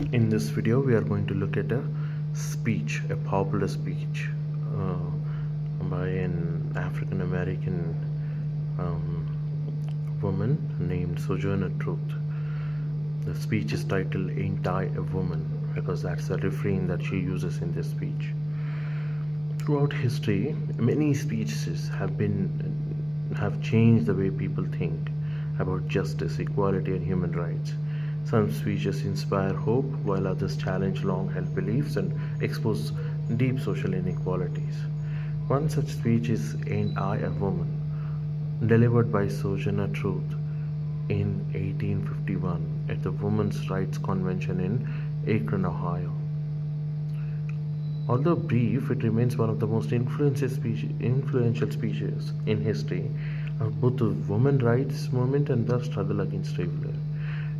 In this video, we are going to look at a popular speech by an African American um, woman named Sojourner Truth. The speech is titled "Ain't I a Woman?" because that's the refrain that she uses in this speech. Throughout history, many speeches have changed the way people think about justice, equality, and human rights. Some speeches inspire hope, while others challenge long-held beliefs and expose deep social inequalities. One such speech is "Ain't I a Woman?", delivered by Sojourner Truth in 1851 at the Women's Rights Convention in Akron, Ohio. Although brief, it remains one of the most influential speeches in history of both the women's rights movement and the struggle against slavery.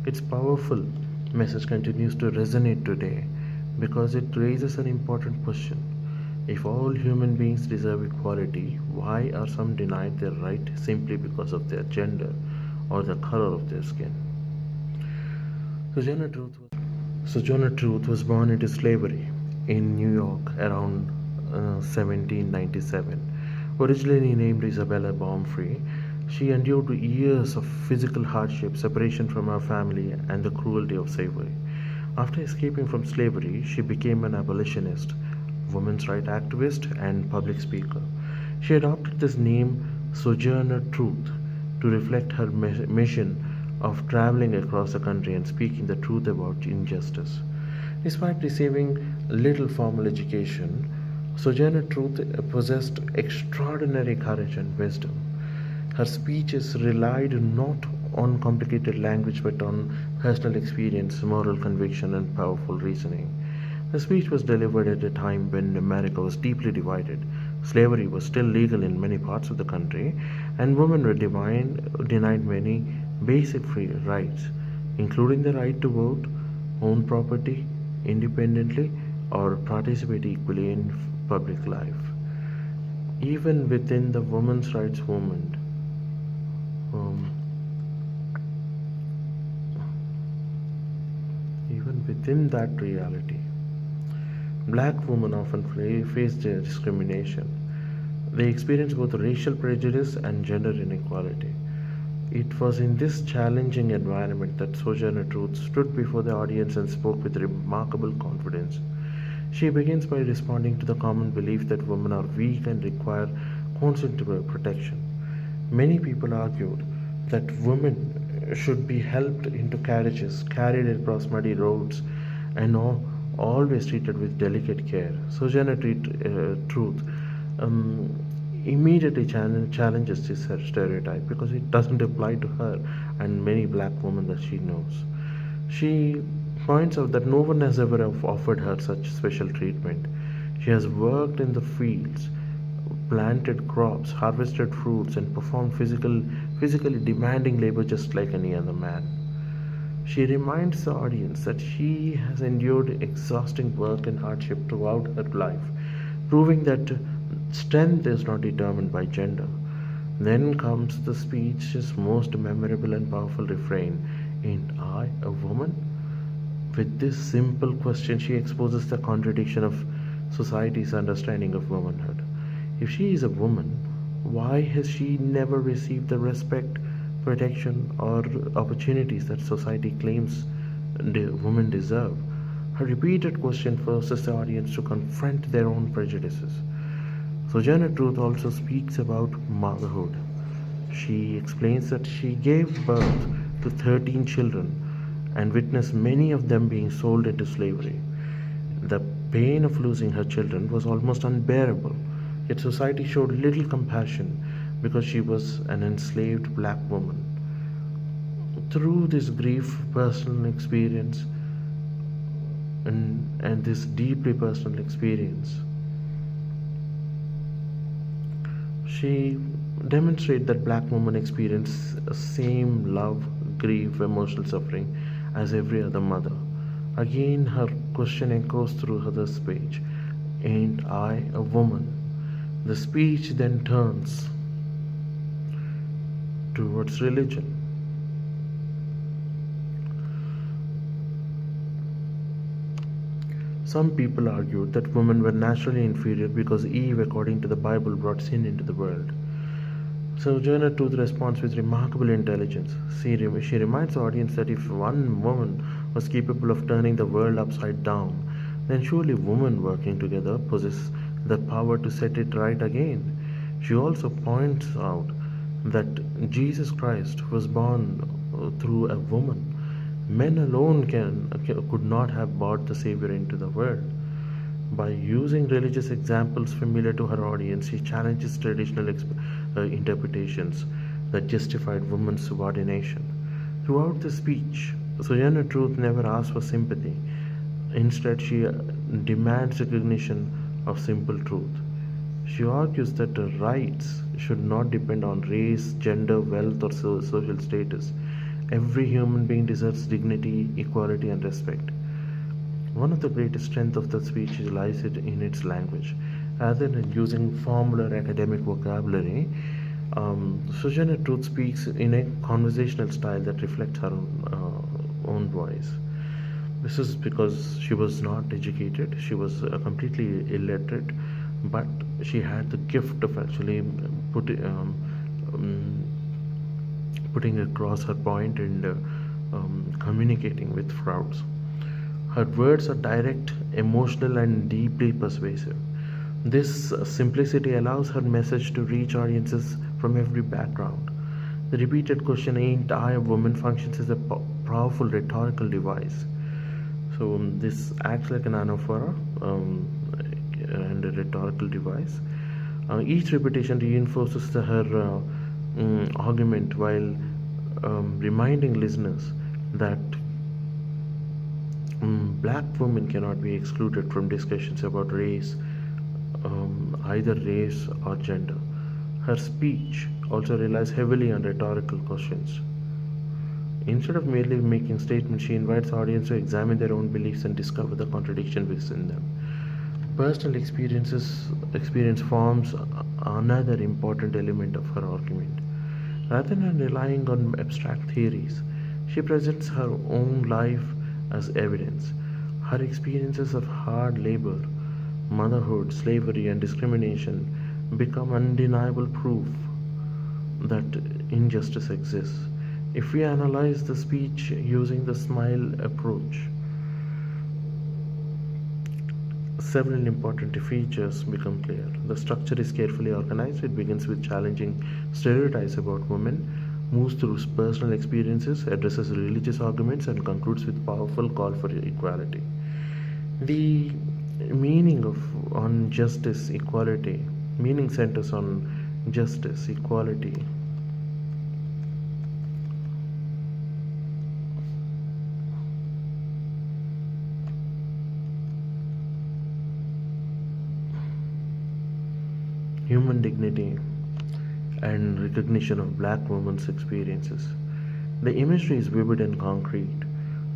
Its powerful message continues to resonate today because it raises an important question. If all human beings deserve equality, why are some denied their right simply because of their gender or the color of their skin? Sojourner Truth Sojourner Truth was born into slavery in New York around 1797. Originally named Isabella Baumfree, she endured years of physical hardship, separation from her family, and the cruelty of slavery. After escaping from slavery, she became an abolitionist, women's rights activist, and public speaker. She adopted this name Sojourner Truth to reflect her mission of traveling across the country and speaking the truth about injustice. Despite receiving little formal education, Sojourner Truth possessed extraordinary courage and wisdom. Her speeches relied not on complicated language but on personal experience, moral conviction, and powerful reasoning. The speech was delivered at a time when America was deeply divided. Slavery was still legal in many parts of the country, and women were denied many basic free rights, including the right to vote, own property independently, or participate equally in public life. Even within the women's rights movement, um, even within that reality, black women often face discrimination. They experience both racial prejudice and gender inequality. It was in this challenging environment that Sojourner Truth stood before the audience and spoke with remarkable confidence. She begins by responding to the common belief that women are weak and require constant protection. Many people argued that women should be helped into carriages, carried across muddy roads, and always treated with delicate care. Truth um, immediately challenges this stereotype because it doesn't apply to her and many black women that she knows. She points out that no one has ever offered her such special treatment. She has worked in the fields, planted crops, harvested fruits, and performed physically demanding labor just like any other man. She reminds the audience that she has endured exhausting work and hardship throughout her life, proving that strength is not determined by gender. Then comes the speech's most memorable and powerful refrain, "Ain't I a woman?" With this simple question, she exposes the contradiction of society's understanding of womanhood. If she is a woman, why has she never received the respect, protection, or opportunities that society claims women deserve? Her repeated question forces the audience to confront their own prejudices. Sojourner Truth also speaks about motherhood. She explains that she gave birth to 13 children and witnessed many of them being sold into slavery. The pain of losing her children was almost unbearable, yet society showed little compassion because she was an enslaved black woman. Through this grief, personal experience, and this deeply personal experience, she demonstrates that black women experience the same love, grief, emotional suffering as every other mother. Again, her question echoes through her speech, "Ain't I a woman?" The speech then turns towards religion. Some people argued that women were naturally inferior because Eve, according to the Bible, brought sin into the world. Sojourner Truth responds with remarkable intelligence. She reminds the audience that if one woman was capable of turning the world upside down, then surely women working together possess the power to set it right again. She also points out that Jesus Christ was born through a woman. Men alone could not have brought the Savior into the world. By using religious examples familiar to her audience, she challenges traditional interpretations that justified women's subordination. Throughout the speech, Sojourner Truth never asks for sympathy. Instead, she demands recognition of simple truth. She argues that rights should not depend on race, gender, wealth, or social status. Every human being deserves dignity, equality, and respect. One of the greatest strengths of the speech lies in its language. Rather than using formal or academic vocabulary, Sojourner Truth speaks in a conversational style that reflects her own voice. This is because she was not educated, she was completely illiterate, but she had the gift of actually putting across her point and communicating with crowds. Her words are direct, emotional, and deeply persuasive. This simplicity allows her message to reach audiences from every background. The repeated question, "Ain't I a woman?" functions as a powerful rhetorical device. So, this acts like an anaphora and a rhetorical device. Each repetition reinforces her argument while reminding listeners that black women cannot be excluded from discussions about race, either race or gender. Her speech also relies heavily on rhetorical questions. Instead of merely making statements, she invites audience to examine their own beliefs and discover the contradiction within them. Personal experience forms another important element of her argument. Rather than relying on abstract theories, she presents her own life as evidence. Her experiences of hard labor, motherhood, slavery, and discrimination become undeniable proof that injustice exists. If we analyze the speech using the smile approach, several important features become clear. The structure is carefully organized. It begins with challenging stereotypes about women, moves through personal experiences, addresses religious arguments, and concludes with powerful call for equality. The meaning of on justice, equality, meaning centers on justice, equality, human dignity, and recognition of black women's experiences. The imagery is vivid and concrete.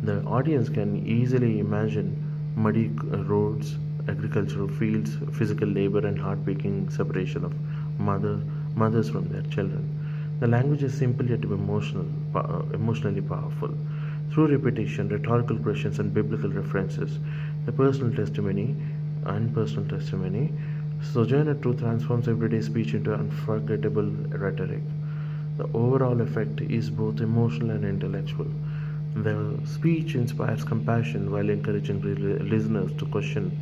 The audience can easily imagine muddy roads, agricultural fields, physical labor, and heartbreaking separation of mothers from their children. The language is simple yet emotionally powerful. Through repetition, rhetorical questions, and biblical references, the personal testimony, Sojourner Truth transforms everyday speech into unforgettable rhetoric. The overall effect is both emotional and intellectual. The speech inspires compassion while encouraging listeners to question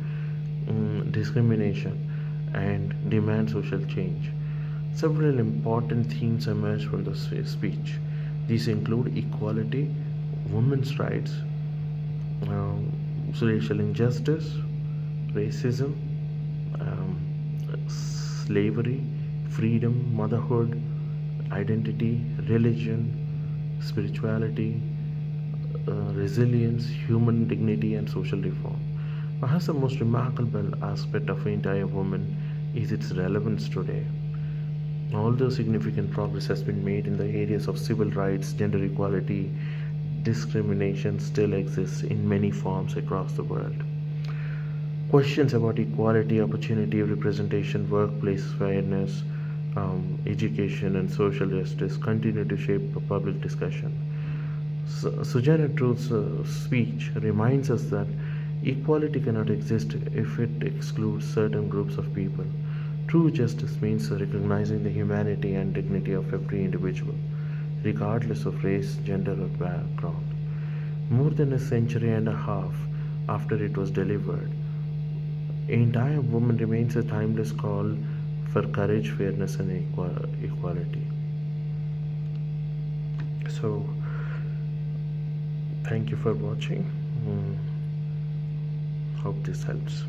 discrimination and demand social change. Several important themes emerge from the speech. These include equality, women's rights, uh, racial injustice, racism, um, slavery, freedom, motherhood, identity, religion, spirituality, resilience, human dignity, and social reform. Perhaps the most remarkable aspect of Ain't I a Woman is its relevance today. Although significant progress has been made in the areas of civil rights, gender equality, discrimination still exists in many forms across the world. Questions about equality, opportunity, representation, workplace fairness, education, and social justice continue to shape public discussion. Sojourner Truth's speech reminds us that Equality cannot exist if it excludes certain groups of people. True justice means recognizing the humanity and dignity of every individual, regardless of race, gender, or background. More than a century and a half after it was delivered, Ain't I a Woman remains a timeless call for courage, fairness, and equality. So, thank you for watching. Hope this helps.